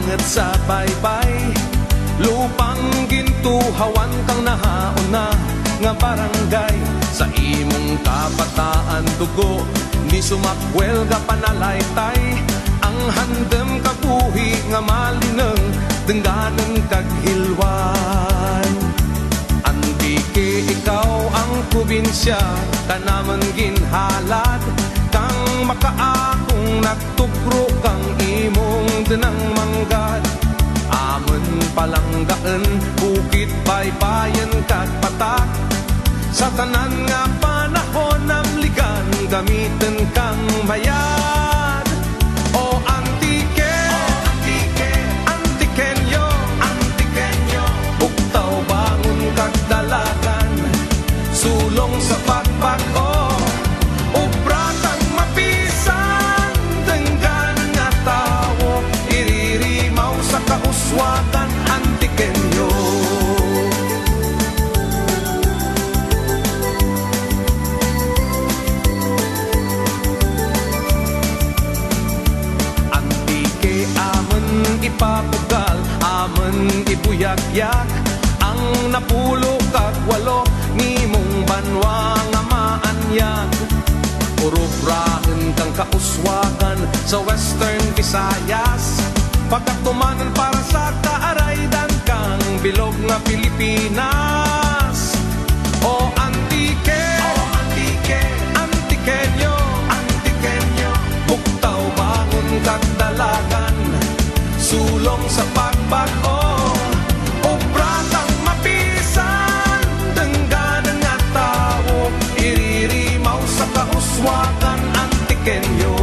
anget sa baybay, lupang gintuhawan kang nahaon na nga barangay. Sa imong kabataan dugo ni sumakwel ga panalaytay, ang handem kabuhi nga malineng dengganen kag hilwan. Antike ikaw ang probinsya kanaman ginhalad, kang makaakong nagtugro kang imong denang manggad. Amen palanggaan bukit baybayan kag patak, sa tanan nga panahon namligan gamitin kang bayad. O antike, antikenyo, buktaw bangon kag dalagan, sulong sa pagbago, ubra kang mapisan, denggan nga tawo, iririmaw sa kauswagan, antikenyo. Ipapugal, amen ibuyagyak, ang napulo kag walo nimong banwa nga maanyag. Urubrahen kang kauswagan sa Western Visayas, pagkatumanan para sa kaaraydan kang bilog nga Pilipinas. O antike, antikenyo, buktaw bangon kag dalagan, sulong sa pagbago, obra kang mapisan, dengganan nga tawo, iririmaw sa kauswagan, antikenyo.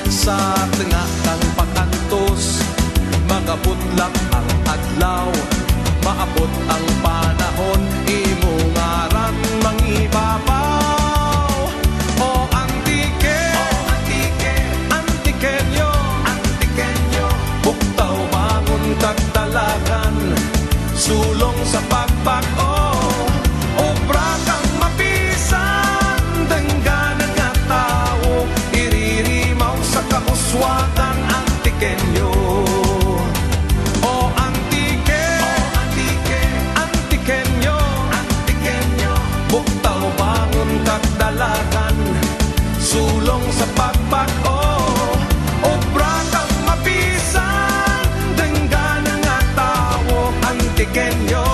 Sa tenga kang pakantos, magabutlak ang adlaw, maabot ang panahon, imo ngaran mangibabaw. O antike, antikenyo, buktaw bangon kag dalagan, sulong sa pagbago, obra kang mapisan, dengganan nga tawo, iririmaw sa kauswagan, antikenyo. O antike, antikenyo, buktaw bangon kag dalagan, sulong sa pagbago, obra kang mapisan, dengganan nga tawo, antikenyo.